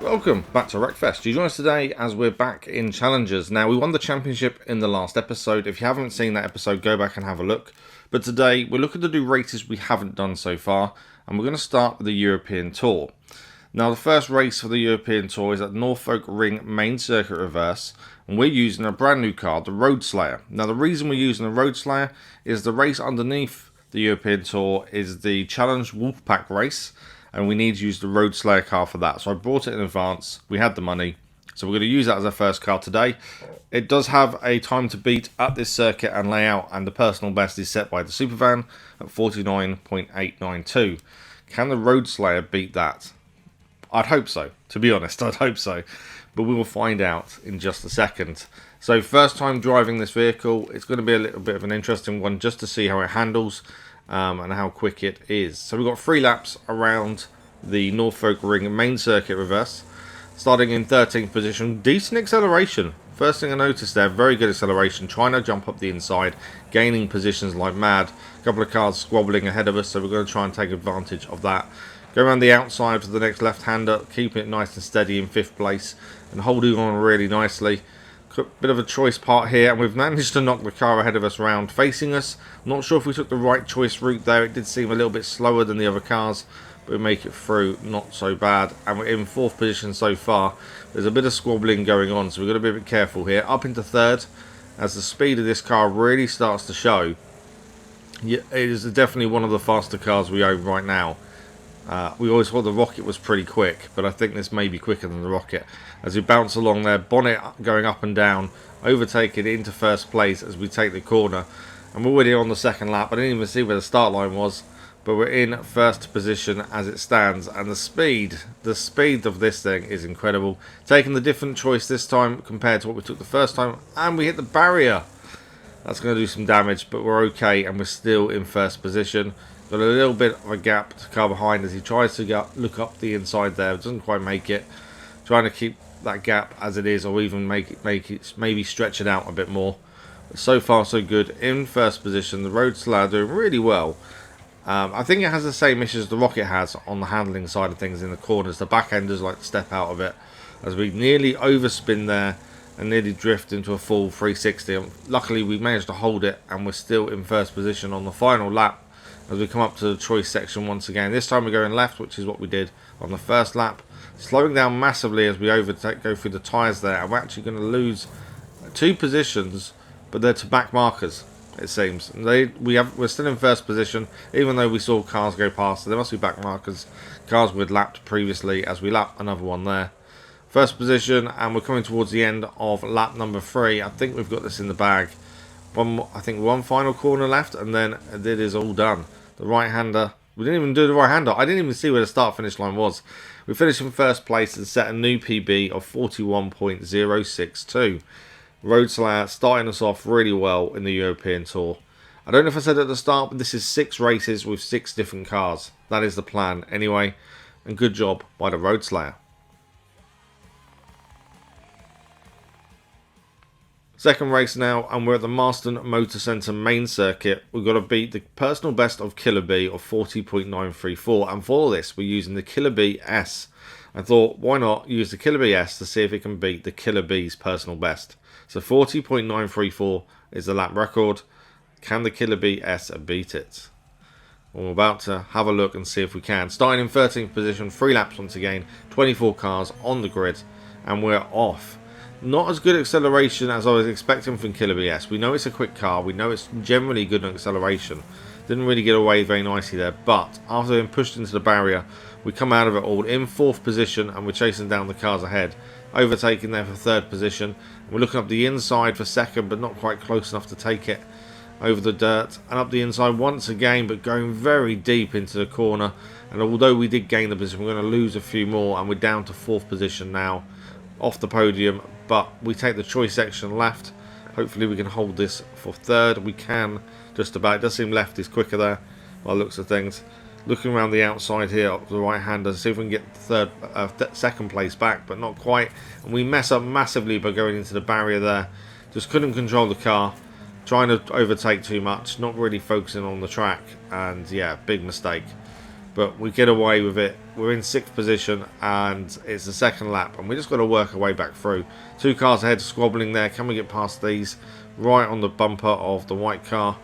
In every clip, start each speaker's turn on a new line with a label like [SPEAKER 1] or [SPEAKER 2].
[SPEAKER 1] Welcome back to Wreckfest. You join us today as we're back in Challengers. Now, we won the championship in the last episode. If you haven't seen that episode, go back and have a look. But today, we're looking to do races we haven't done so far, and we're going to start with the European Tour. Now, the first race for the European Tour is at Northfolk Main Circuit Reverse, and we're using a brand new car, the Roadslayer. Now, the reason we're using the Roadslayer is the race underneath the European Tour is the Challenge Wolfpack race, and we need to use the Roadslayer car for that. So I brought it in advance. We had the money, so we're going to use that as our first car today. It does have a time to beat at this circuit and layout, and the personal best is set by the Supervan at 49.892. Can the Roadslayer beat that? I'd hope so, to be honest. I'd hope so, but we will find out in just a second. So first time driving this vehicle, it's going to be a little bit of an interesting one just to see how it handles and how quick it is. So we've got 3 laps around the Northfolk Main Circuit Reverse, starting in 13th position. Decent acceleration. First thing I noticed there, very good acceleration, trying to jump up the inside, gaining positions like mad. A couple of cars squabbling ahead of us, so we're going to try and take advantage of that. Go around the outside for the next left-hander, keeping it nice and steady in 5th place and holding on really nicely. Bit of a choice part here, and we've managed to knock the car ahead of us round facing us. Not sure if we took the right choice route there. It did seem a little bit slower than the other cars, but we make it through not so bad. And we're in 4th position so far. There's a bit of squabbling going on, so we've got to be a bit careful here. Up into 3rd, as the speed of this car really starts to show. Yeah, it is definitely one of the faster cars we own right now. We always thought the Rocket was pretty quick, but I think this may be quicker than the Rocket. As we bounce along there, bonnet going up and down, overtaking into 1st place as we take the corner. And we're already on the 2nd lap. I didn't even see where the start line was, but we're in 1st position as it stands. And the speed of this thing is incredible. Taking the different choice this time compared to what we took the first time, and we hit the barrier. That's going to do some damage, but we're okay, and we're still in 1st position. Got a little bit of a gap to car behind as he tries to look up the inside there. Doesn't quite make it. Trying to keep that gap as it is, or even make it maybe stretch it out a bit more. But so far so good. In 1st position, the Roadslayer doing really well. I think it has the same issues the Rocket has on the handling side of things in the corners. The back enders like to step out of it as we nearly overspin there and nearly drift into a full 360. Luckily we managed to hold it, and we're still in 1st position on the final lap as we come up to the choice section once again. This time we're going left, which is what we did on the 1st lap. Slowing down massively as we go through the tyres there, and we're actually going to lose 2 positions, but they're to back markers, it seems. We're still in 1st position, even though we saw cars go past, so there must be back markers. Cars we'd lapped previously, as we lap another one there. 1st position, and we're coming towards the end of lap number 3. I think we've got this in the bag. I think one final corner left, and then it is all done. The right-hander, we didn't even do the right-hander. I didn't even see where the start-finish line was. We finished in 1st place and set a new PB of 41.062. Roadslayer starting us off really well in the European Tour. I don't know if I said at the start, but this is 6 races with 6 different cars. That is the plan anyway, and good job by the Roadslayer. Second race now, and we're at the Maasten Motocenter Main Circuit. We've got to beat the personal best of Killerbee of 40.934, and for this we're using the Killerbee S. I thought, why not use the Killerbee S to see if it can beat the Killerbee's personal best. So 40.934 is the lap record. Can the Killerbee S beat it? Well, we're about to have a look and see if we can. Starting in 13th position, 3 laps once again, 24 cars on the grid, and we're off. Not as good acceleration as I was expecting from Killerbee S. We know it's a quick car. We know it's generally good on acceleration. Didn't really get away very nicely there. But after being pushed into the barrier, we come out of it all in 4th position, and we're chasing down the cars ahead. Overtaking there for 3rd position. We're looking up the inside for 2nd, but not quite close enough to take it over the dirt. And up the inside once again, but going very deep into the corner. And although we did gain the position, we're going to lose a few more, and we're down to 4th position now. Off the podium, but we take the choice section left. Hopefully we can hold this for 3rd. We can just about. It does seem left is quicker there by the looks of things. Looking around the outside here up to the right hander, see if we can get 2nd place back, but not quite. And we mess up massively by going into the barrier there. Just couldn't control the car, trying to overtake too much, not really focusing on the track, and yeah, big mistake. but we get away with it. We're in 6th position and it's the second lap, and we just got to work our way back through. 2 cars ahead squabbling there. Can we get past these? Right on the bumper of the white car,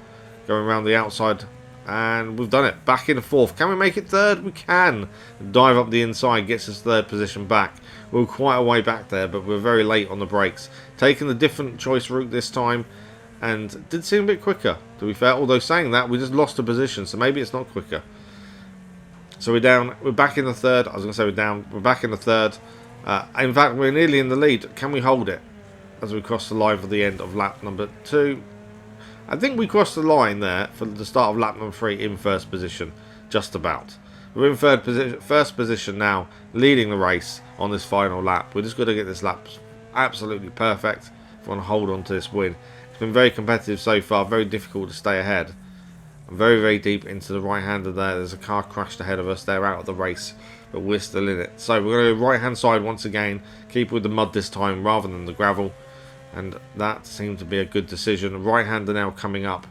[SPEAKER 1] going around the outside, and we've done it. Back in 4th. Can we make it 3rd? We can. Dive up the inside gets us 3rd position back. We were quite a way back there, but we're very late on the brakes. Taking the different choice route this time, and did seem a bit quicker, to be fair. Although saying that, we just lost a position, so maybe it's not quicker. So we're down. We're back in the 3rd. I was going to say we're down. We're back in the 3rd. In fact, we're nearly in the lead. Can we hold it as we cross the line for the end of lap number 2? I think we crossed the line there for the start of lap number 3 in 1st position. Just about. We're in 1st position now, leading the race on this final lap. We're just going to get this lap absolutely perfect if we want to hold on to this win. It's been very competitive so far. Very difficult to stay ahead. Very, very deep into the right-hander there. There's a car crashed ahead of us. They're out of the race, but we're still in it. So we're going to go right-hand side once again. Keep with the mud this time rather than the gravel. And that seemed to be a good decision. Right-hander now coming up.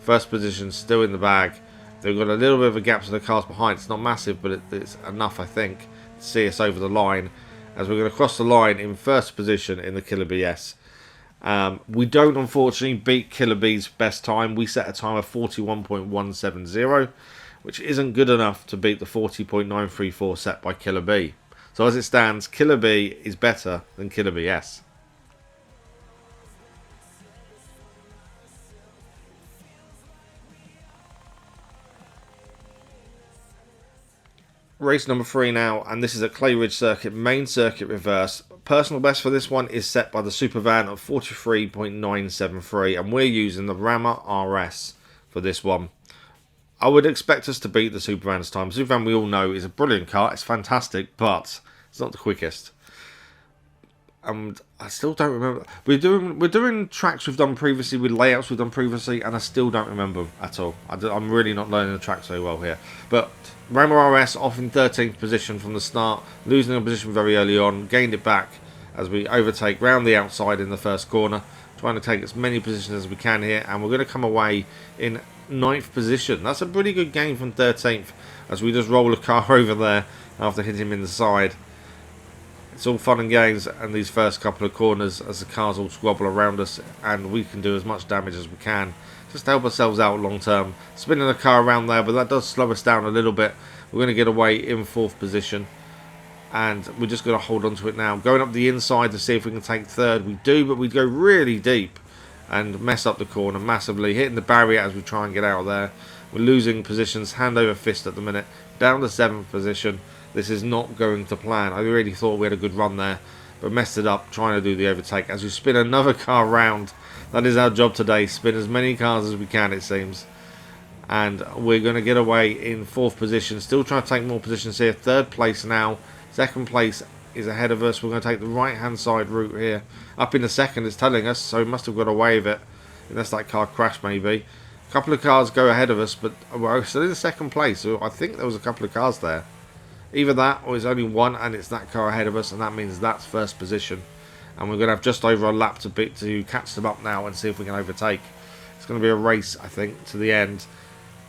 [SPEAKER 1] 1st position still in the bag. They've got a little bit of a gap to the cars behind. It's not massive, but it's enough, I think, to see us over the line. As we're going to cross the line in 1st position in the Killerbee S. We don't unfortunately beat Killerbee's best time. We set a time of 41.170, which isn't good enough to beat the 40.934 set by Killerbee. So as it stands, Killerbee is better than Killerbee S. Race number 3 now, and this is a Clayridge circuit, main circuit reverse. Personal best for this one is set by the Super Van of 43.973, and we're using the Rammer RS for this one. I would expect us to beat the Super Van this time. Super Van, we all know, is a brilliant car. It's fantastic, but it's not the quickest. And I still don't remember. We're doing tracks we've done previously with layouts we've done previously, and I still don't remember at all. I'm really not learning the track so well here. But Rammer RS off in 13th position from the start, losing a position very early on, gained it back as we overtake round the outside in the 1st corner, trying to take as many positions as we can here, and we're going to come away in 9th position. That's a pretty good gain from 13th as we just roll a car over there after hitting him in the side. It's all fun and games and these first couple of corners as the cars all squabble around us, and we can do as much damage as we can just to help ourselves out long term. Spinning the car around there, but that does slow us down a little bit. We're going to get away in 4th position, and we're just going to hold on to it now. Going up the inside to see if we can take 3rd. We do, but we go really deep and mess up the corner massively, hitting the barrier as we try and get out of there. We're losing positions hand over fist at the minute, down to 7th position. This is not going to plan. I really thought we had a good run there, but messed it up trying to do the overtake as we spin another car round. That is our job today, spin as many cars as we can, it seems. And we're going to get away in 4th position, still trying to take more positions here. 3rd place now, 2nd place is ahead of us. We're going to take the right hand side route here. Up in the 2nd it's telling us, so we must have got away with it, unless that car crashed maybe. A couple of cars go ahead of us, but we're still in 2nd place, so I think there was a couple of cars there. Either that or it's only one and it's that car ahead of us, and that means that's 1st position. And we're going to have just over a lap to catch them up now and see if we can overtake. It's going to be a race, I think, to the end.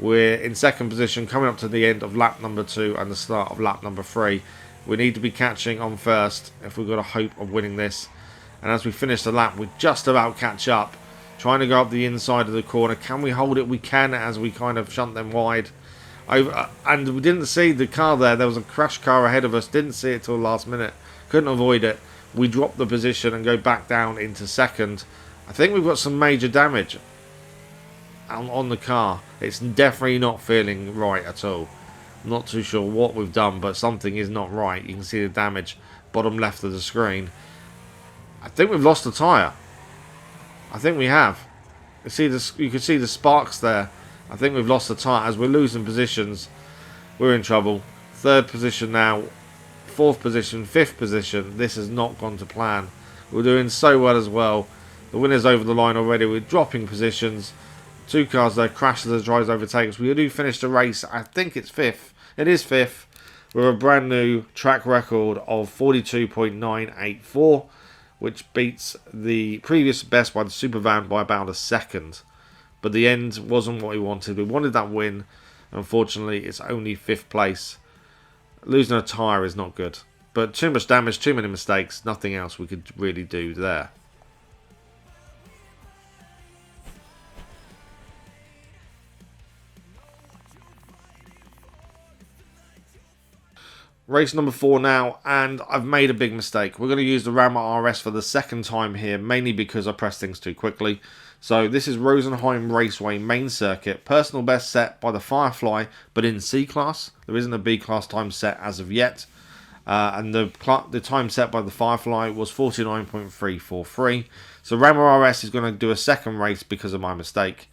[SPEAKER 1] We're in 2nd position, coming up to the end of lap number 2 and the start of lap number 3. We need to be catching on 1st if we've got a hope of winning this. And as we finish the lap, we just about catch up. Trying to go up the inside of the corner. Can we hold it? We can, as we kind of shunt them wide. And we didn't see the car there. There was a crash car ahead of us. Didn't see it till last minute. Couldn't avoid it. We drop the position and go back down into 2nd. I think we've got some major damage on the car. It's definitely not feeling right at all. I'm not too sure what we've done, but something is not right. You can see the damage bottom left of the screen. I think we've lost the tyre. I think we have. You can see the sparks there. I think we've lost the tyre as we're losing positions. We're in trouble. 3rd position now. 4th position. 5th position. This has not gone to plan. We're doing so well as well. The winner's over the line already. We're dropping positions. 2 cars there. Crashes as drives overtake us. We do finish the race. I think it's 5th. It is 5th. We're a brand new track record of 42.984. Which beats the previous best by the Super Van by about a second. But the end wasn't what we wanted. We wanted that win. Unfortunately, it's only 5th place. Losing a tyre is not good. But too much damage, too many mistakes, nothing else we could really do there. Race number 4 now, and I've made a big mistake. We're going to use the Rammer RS for the second time here, mainly because I pressed things too quickly. So this is Rosenheim Raceway Main Circuit. Personal best set by the Firefly, but in C-Class. There isn't a B-Class time set as of yet. And the time set by the Firefly was 49.343. So Rammer RS is going to do a second race because of my mistake.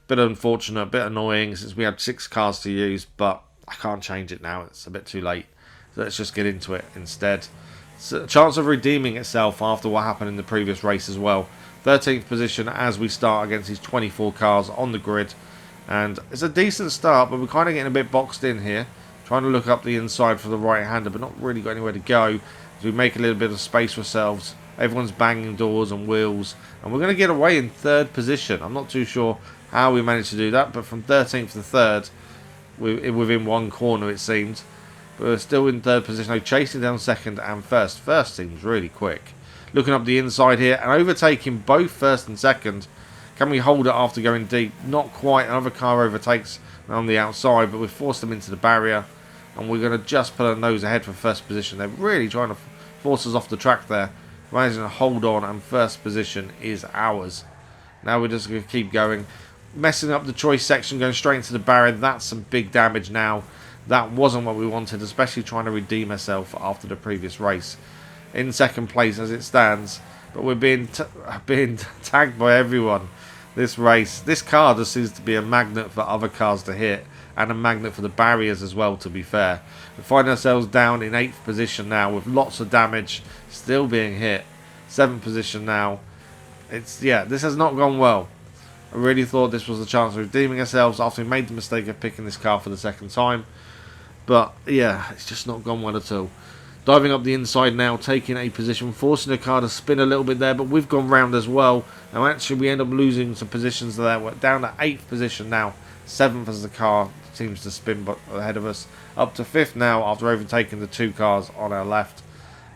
[SPEAKER 1] Bit unfortunate, bit annoying since we had 6 cars to use, but I can't change it now. It's a bit too late. So let's just get into it instead. So, chance of redeeming itself after what happened in the previous race as well. 13th position as we start against these 24 cars on the grid. And it's a decent start, but we're kind of getting a bit boxed in here. Trying to look up the inside for the right-hander, but not really got anywhere to go. So we make a little bit of space for ourselves. Everyone's banging doors and wheels. And we're going to get away in 3rd position. I'm not too sure how we managed to do that, but from 13th to 3rd, within one corner it seemed. But we're still in 3rd position, chasing down 2nd and 1st. 1st seems really quick. Looking up the inside here and overtaking both 1st and 2nd. Can we hold it after going deep? Not quite. Another car overtakes on the outside, but we've forced them into the barrier. And we're going to just put our nose ahead for 1st position. They're really trying to force us off the track there. Managing to hold on, and 1st position is ours. Now we're just going to keep going. Messing up the choice section, going straight into the barrier. That's some big damage now. That wasn't what we wanted, especially trying to redeem ourselves after the previous race. In 2nd place as it stands, but we're being tagged by everyone this race. This car just seems to be a magnet for other cars to hit, and a magnet for the barriers as well, to be fair. We find ourselves down in 8th position now with lots of damage, still being hit. 7th position now. This has not gone well. I really thought this was the chance of redeeming ourselves after we made the mistake of picking this car for the 2nd time. But yeah, it's just not gone well at all. Diving up the inside now, taking a position, forcing the car to spin a little bit there, but we've gone round as well. And actually we end up losing some positions there. We're down to 8th position now. 7th as the car seems to spin ahead of us. Up to 5th now after overtaking the 2 cars on our left.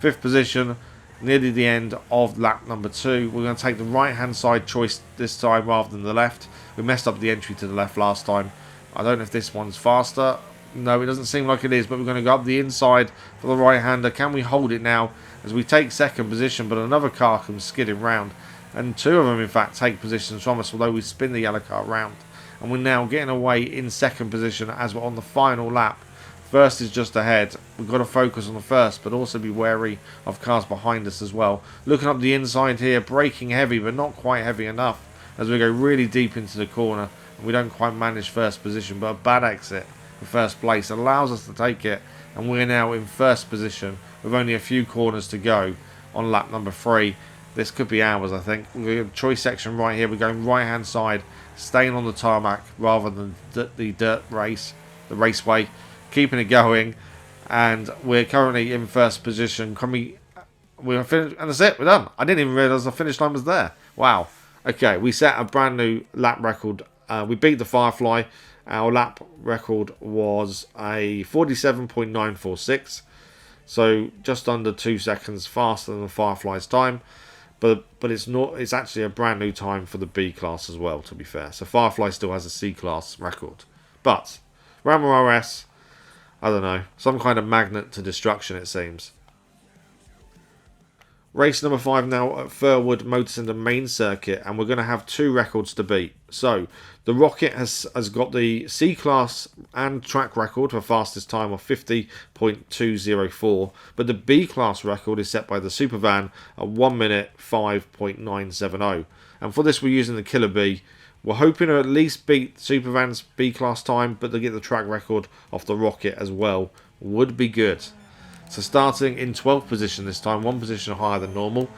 [SPEAKER 1] 5th position, nearly the end of lap number 2. We're going to take the right-hand side choice this time rather than the left. We messed up the entry to the left last time. I don't know if this one's faster. No, it doesn't seem like it is, but we're going to go up the inside for the right-hander. Can we hold it now as we take 2nd position, but another car comes skidding round. And 2 of them, in fact, take positions from us, although we spin the yellow car round. And we're now getting away in 2nd position as we're on the final lap. 1st is just ahead. We've got to focus on the 1st, but also be wary of cars behind us as well. Looking up the inside here, braking heavy, but not quite heavy enough as we go really deep into the corner. And we don't quite manage 1st position, but a bad exit for 1st place allows us to take it, and we're now in 1st position with only a few corners to go on lap number 3. This could be ours, I think. We're in the choice section right here. We're going right-hand side, staying on the tarmac rather than the dirt race, the raceway, keeping it going, and we're currently in 1st position. We're finished, and that's it. We're done. I didn't even realise the finish line was there. Wow. Okay, we set a brand new lap record. We beat the Firefly. Our lap record was a 47.946, so just under 2 seconds faster than the Firefly's time. But it's not. It's actually a brand new time for the B class as well, to be fair. So Firefly still has a C class record, but Rammer RS, I don't know, some kind of magnet to destruction it seems. Race number 5 now at Firwood Motocenter Main Circuit, and we're going to have 2 records to beat. So, the Rocket has got the C-Class and track record for fastest time of 50.204, but the B-Class record is set by the Supervan at 1 minute 5.970. And for this we're using the Killerbee. We're hoping to at least beat Supervan's B-Class time, but to get the track record off the Rocket as well would be good. So starting in 12th position this time, 1 position higher than normal.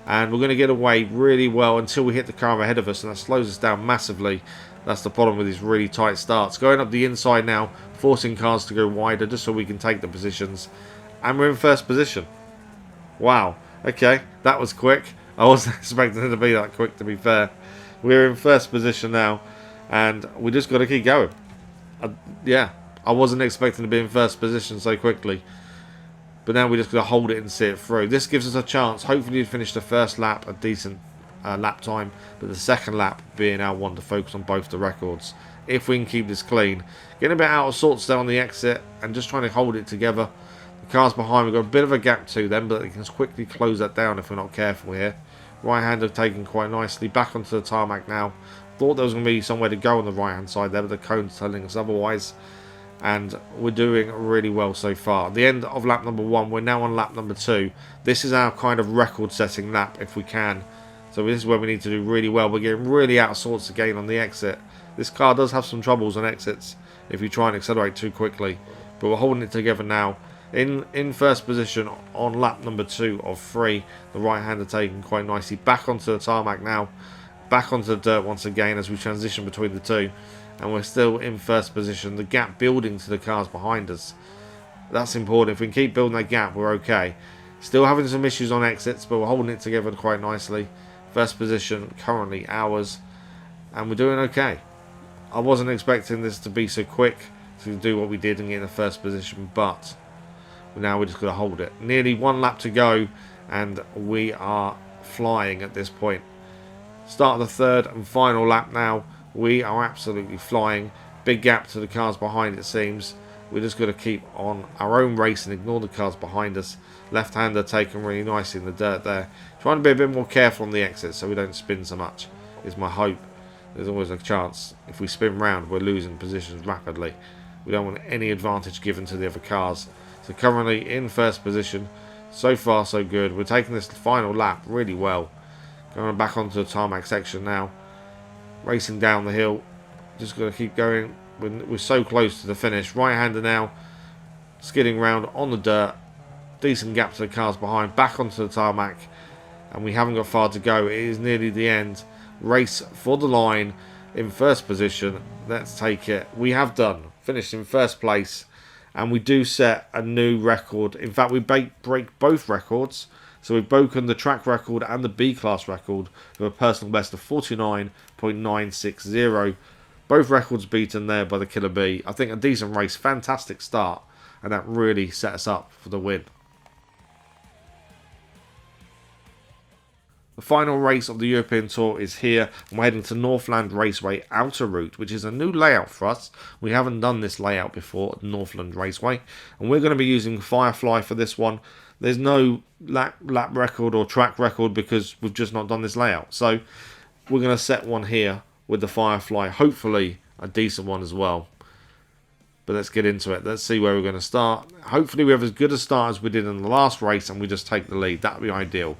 [SPEAKER 1] And we're going to get away really well until we hit the car ahead of us, and that slows us down massively. That's the problem with these really tight starts. Going up the inside now, forcing cars to go wider just so we can take the positions. And we're in 1st position. Wow. Okay, that was quick. I wasn't expecting it to be that quick, to be fair. We're in 1st position now, and we just got to keep going. Yeah, I wasn't expecting to be in first position so quickly. But now we're just going to hold it and see it through. This gives us a chance, hopefully, to finish the first lap a decent lap time, but the second lap being our one to focus on both the records. If we can keep this clean. Getting a bit out of sorts there on the exit and just trying to hold it together. The cars behind, we've got a bit of a gap to them, but they can quickly close that down if we're not careful here. Right-hander taken quite nicely. Back onto the tarmac now. Thought there was going to be somewhere to go on the right-hand side there, but the cone's telling us otherwise. And we're doing really well so far. At the end of lap number 1, we're now on lap number 2. This is our kind of record-setting lap if we can. So this is where we need to do really well. We're getting really out of sorts again on the exit. This car does have some troubles on exits if you try and accelerate too quickly. But we're holding it together now. In first position on lap number 2 of 3. The right-hander taken quite nicely. Back onto the tarmac now. Back onto the dirt once again as we transition between the two. And we're still in first position. The gap building to the cars behind us. That's important. If we can keep building that gap, we're okay. Still having some issues on exits, but we're holding it together quite nicely. First position currently ours. And we're doing okay. I wasn't expecting this to be so quick to do what we did and get in the first position, but now we're just going to hold it. Nearly one lap to go, and we are flying at this point. Start of the third and final lap now. We are absolutely flying. Big gap to the cars behind, it seems. We're just going to keep on our own race and ignore the cars behind us. Left-hander taken really nicely in the dirt there. Trying to be a bit more careful on the exit so we don't spin so much is my hope. There's always a chance. If we spin round, we're losing positions rapidly. We don't want any advantage given to the other cars. So currently in first position. So far so good. We're taking this final lap really well. Going back onto the tarmac section now. Racing down the hill. Just going to keep going. We're so close to the finish. Right-hander now. Skidding round on the dirt. Decent gap to the cars behind. Back onto the tarmac. And we haven't got far to go. It is nearly the end. Race for the line. In first position. Let's take it. We have done. Finished in first place. And we do set a new record. In fact, we break both records. So we've broken the track record and the B-class record with a personal best of 49.960. Both records beaten there by the Killerbee. I think a decent race, fantastic start, and that really set us up for the win. The final race of the European Tour is here, and we're heading to Northland Raceway Outer Route, which is a new layout for us. We haven't done this layout before at Northland Raceway, and we're going to be using Firefly for this one. There's no lap record or track record because we've just not done this layout. So we're going to set one here with the Firefly. Hopefully a decent one as well. But let's get into it. Let's see where we're going to start. Hopefully we have as good a start as we did in the last race and we just take the lead. That would be ideal.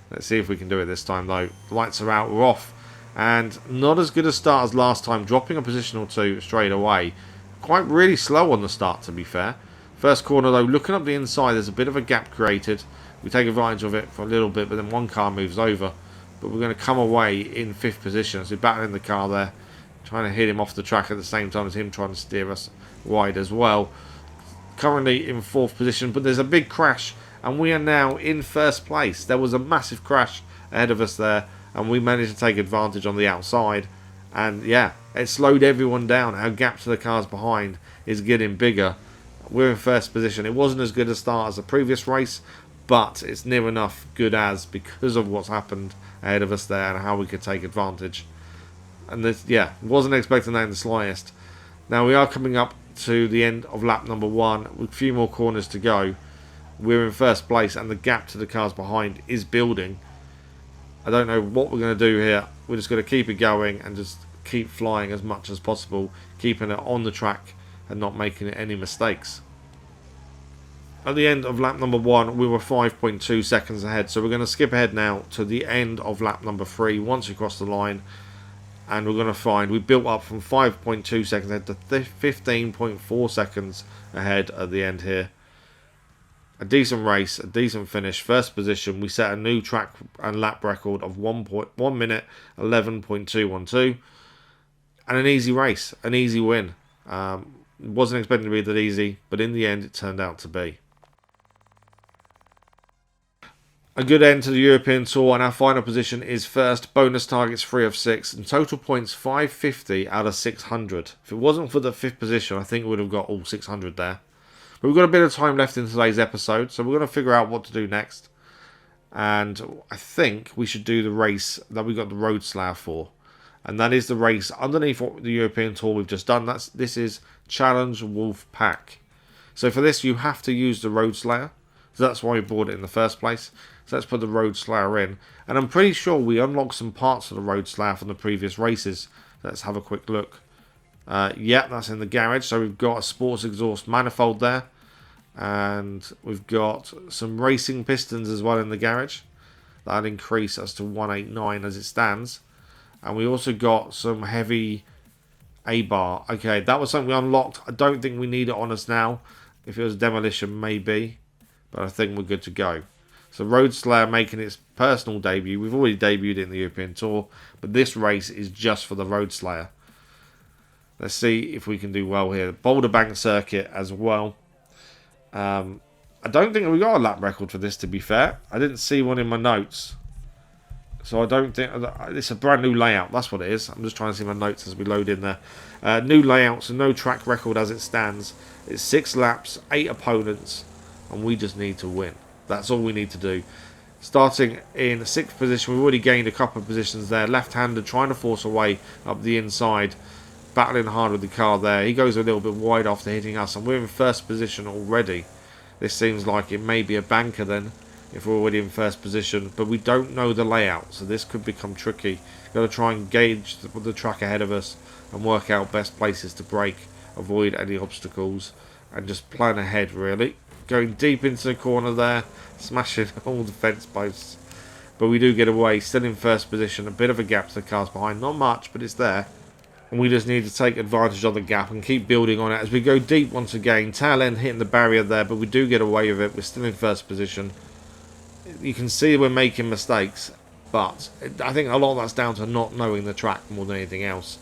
[SPEAKER 1] Let's see if we can do it this time though. Lights are out. We're off. And not as good a start as last time. Dropping a position or two straight away. Quite really slow on the start, to be fair. First corner though, looking up the inside, there's a bit of a gap created. We take advantage of it for a little bit, but then one car moves over. But we're going to come away in 5th position. So we're battling the car there, trying to hit him off the track at the same time as him trying to steer us wide as well. Currently in 4th position, but there's a big crash, and we are now in 1st place. There was a massive crash ahead of us there, and we managed to take advantage on the outside. And yeah, it slowed everyone down. Our gap to the cars behind is getting bigger. We're in 1st position. It wasn't as good a start as the previous race, but it's near enough good as because of what's happened ahead of us there and how we could take advantage. And this, yeah, wasn't expecting that in the slightest. Now we are coming up to the end of lap number 1 with a few more corners to go. We're in 1st place and the gap to the cars behind is building. I don't know what we're going to do here. We're just going to keep it going and just keep flying as much as possible, keeping it on the track and not making any mistakes. At the end of lap number 1, we were 5.2 seconds ahead, so we're going to skip ahead now to the end of lap number 3 once we cross the line, and we're going to find we built up from 5.2 seconds ahead to 15.4 seconds ahead at the end here. A decent race, a decent finish, 1st position. We set a new track and lap record of 1 minute 11.212, and an easy race, an easy win. Wasn't expecting to be that easy, but in the end it turned out to be. A good end to the European Tour, and our final position is first. Bonus targets 3 of 6, and total points 550 out of 600. If it wasn't for the 5th position, I think we would have got all 600 there. But we've got a bit of time left in today's episode, so we're going to figure out what to do next. And I think we should do the race that we got the Roadslayer for. And that is the race underneath the European Tour we've just done. This is Challenge Wolf Pack. So for this, you have to use the Roadslayer. So that's why we bought it in the first place. So let's put the Roadslayer in. And I'm pretty sure we unlocked some parts of the Roadslayer from the previous races. Let's have a quick look. Yeah, that's in the garage. So we've got a sports exhaust manifold there. And we've got some racing pistons as well in the garage. That'll increase us to 189 as it stands. And we also got some heavy A-bar. Okay, that was something we unlocked. I don't think we need it on us now. If it was demolition, maybe. But I think we're good to go. So Roadslayer making its personal debut. We've already debuted it in the European Tour, but this race is just for the Roadslayer. Let's see if we can do well here. Boulder Bank Circuit as well. I don't think we got a lap record for this, to be fair. I didn't see one in my notes. So I don't think... It's a brand new layout. That's what it is. I'm just trying to see my notes as we load in there. New layout, so no track record as it stands. It's 6 laps, 8 opponents, and we just need to win. That's all we need to do. Starting in 6th position, we've already gained a couple of positions there. Left-hander trying to force a way up the inside. Battling hard with the car there. He goes a little bit wide after hitting us, and we're in 1st position already. This seems like it may be a banker then, if we're already in 1st position. But we don't know the layout, so this could become tricky. Got to try and gauge the track ahead of us and work out best places to brake, avoid any obstacles, and just plan ahead really. Going deep into the corner there, smashing all the fence posts. But we do get away, still in 1st position. A bit of a gap to the cars behind, not much, but it's there. And we just need to take advantage of the gap and keep building on it as we go deep once again. Tail end hitting the barrier there, but we do get away with it. We're still in 1st position. You can see we're making mistakes, but I think a lot of that's down to not knowing the track more than anything else.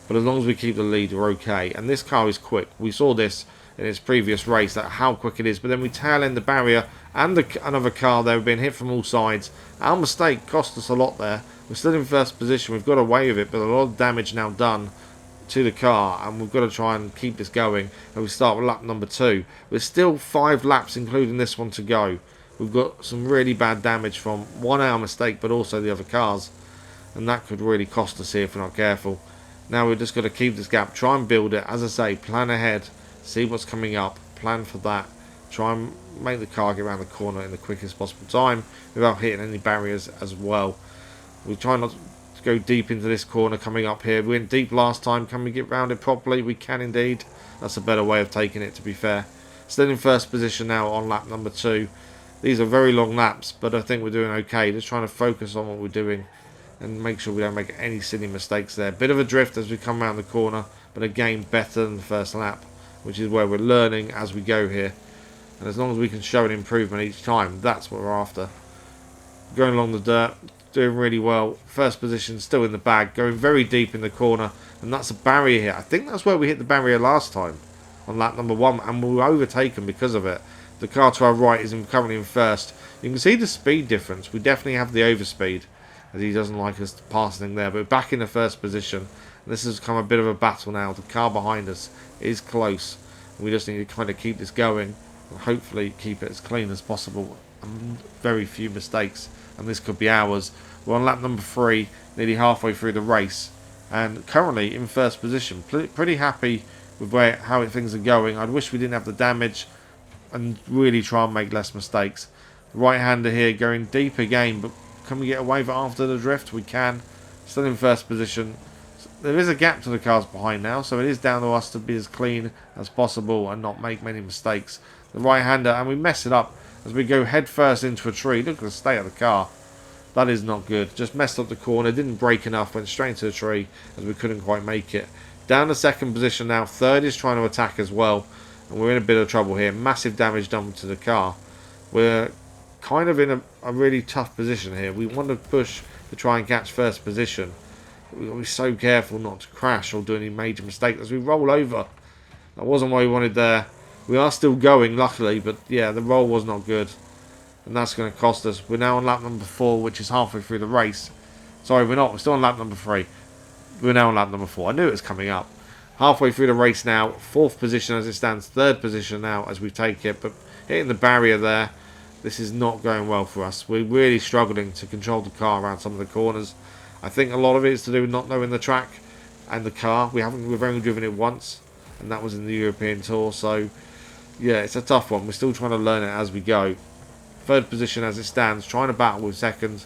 [SPEAKER 1] But as long as we keep the lead, we're okay. And this car is quick. We saw this in its previous race, that how quick it is. But then we tail end the barrier and another car there. We've been hit from all sides. Our mistake cost us a lot there. We're still in 1st position. We've got away with it, but a lot of damage now done to the car, and we've got to try and keep this going. And we start with lap number 2. There's still 5 laps, including this one, to go. We've got some really bad damage from our mistake, but also the other cars, and that could really cost us here if we're not careful. Now we've just got to keep this gap, try and build it. As I say, plan ahead, see what's coming up, plan for that, try and make the car get around the corner in the quickest possible time without hitting any barriers as well. We try not to go deep into this corner coming up here. We went deep last time. Can we get round it properly? We can indeed. That's a better way of taking it, to be fair. Still in 1st position now on lap number 2. These are very long laps, but I think we're doing okay. Just trying to focus on what we're doing and make sure we don't make any silly mistakes there. Bit of a drift as we come around the corner, but again better than the 1st lap, which is where we're learning as we go here. And as long as we can show an improvement each time, that's what we're after. Going along the dirt, doing really well. 1st position, still in the bag, going very deep in the corner, and that's a barrier here. I think that's where we hit the barrier last time on lap number 1, and we were overtaken because of it. The car to our right is currently in 1st. You can see the speed difference. We definitely have the overspeed, as he doesn't like us passing there. But back in the 1st position. This has become a bit of a battle now. The car behind us is close. We just need to kind of keep this going and hopefully keep it as clean as possible. Very few mistakes, and this could be ours. We're on lap number 3, nearly halfway through the race, and currently in 1st position. Pretty happy with how things are going. I wish we didn't have the damage and really try and make less mistakes. The right-hander here going deep again, but can we get away with it after the drift? We can. Still in 1st position. There is a gap to the cars behind now, so it is down to us to be as clean as possible and not make many mistakes. The right-hander, and we mess it up as we go head first into a tree. Look at the state of the car. That is not good. Just messed up the corner, didn't brake enough, went straight into the tree as we couldn't quite make it. Down to 2nd position now. 3rd is trying to attack as well. And we're in a bit of trouble here. Massive damage done to the car. We're kind of in a really tough position here. We want to push to try and catch 1st position. We've got to be so careful not to crash or do any major mistakes as we roll over. That wasn't what we wanted there. We are still going, luckily, but yeah, the roll was not good. and that's going to cost us. We're now on lap number 4, which is halfway through the race. Sorry, we're not. We're still on lap number 3. We're now on lap number 4. I knew it was coming up. Halfway through the race now. 4th position as it stands. 3rd position now as we take it. But hitting the barrier there, this is not going well for us. We're really struggling to control the car around some of the corners. I think a lot of it is to do with not knowing the track and the car. We've only driven it once, and that was in the European Tour. So, yeah, it's a tough one. We're still trying to learn it as we go. 3rd position as it stands. Trying to battle with 2nd.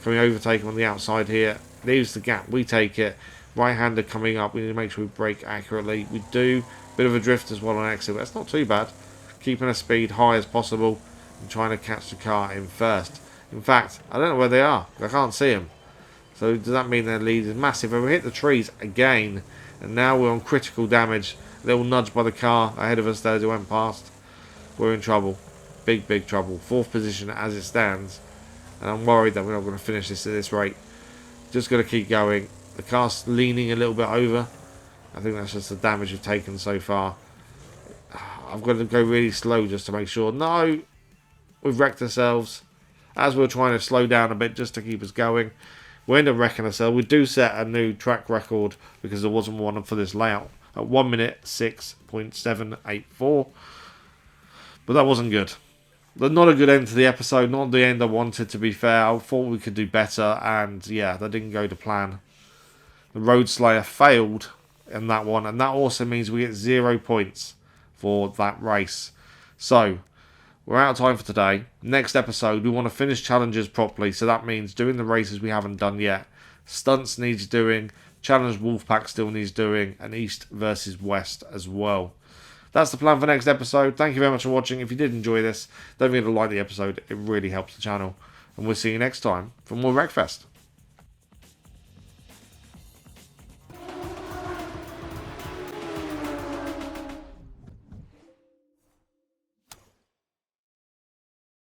[SPEAKER 1] Can we overtake him on the outside here? Leaves the gap. We take it. Right-hander coming up. We need to make sure we brake accurately. We do. Bit of a drift as well on exit. That's not too bad. Keeping a speed high as possible and trying to catch the car in first. In fact, I don't know where they are. I can't see them. So does that mean their lead is massive? And we hit the trees again. And now we're on critical damage. A little nudge by the car ahead of us there as it went past. We're in trouble. Big, big trouble. 4th position as it stands. And I'm worried that we're not going to finish this at this rate. Just going to keep going. The car's leaning a little bit over. I think that's just the damage we've taken so far. I've got to go really slow just to make sure. No! We've wrecked ourselves. As we're trying to slow down a bit just to keep us going, we end up wrecking ourselves. We do set a new track record because there wasn't one for this layout. At 1 minute 6.784. But that wasn't good. But not a good end to the episode. Not the end I wanted, to be fair. I thought we could do better. And yeah, that didn't go to plan. The Roadslayer failed in that one. And that also means we get 0 points for that race. So, we're out of time for today. Next episode, we want to finish challenges properly. So that means doing the races we haven't done yet. Stunts needs doing. Challenge Wolfpack still needs doing. And East versus West as well. That's the plan for next episode. Thank you very much for watching. If you did enjoy this, don't forget to like the episode. It really helps the channel. And we'll see you next time for more Wreckfest.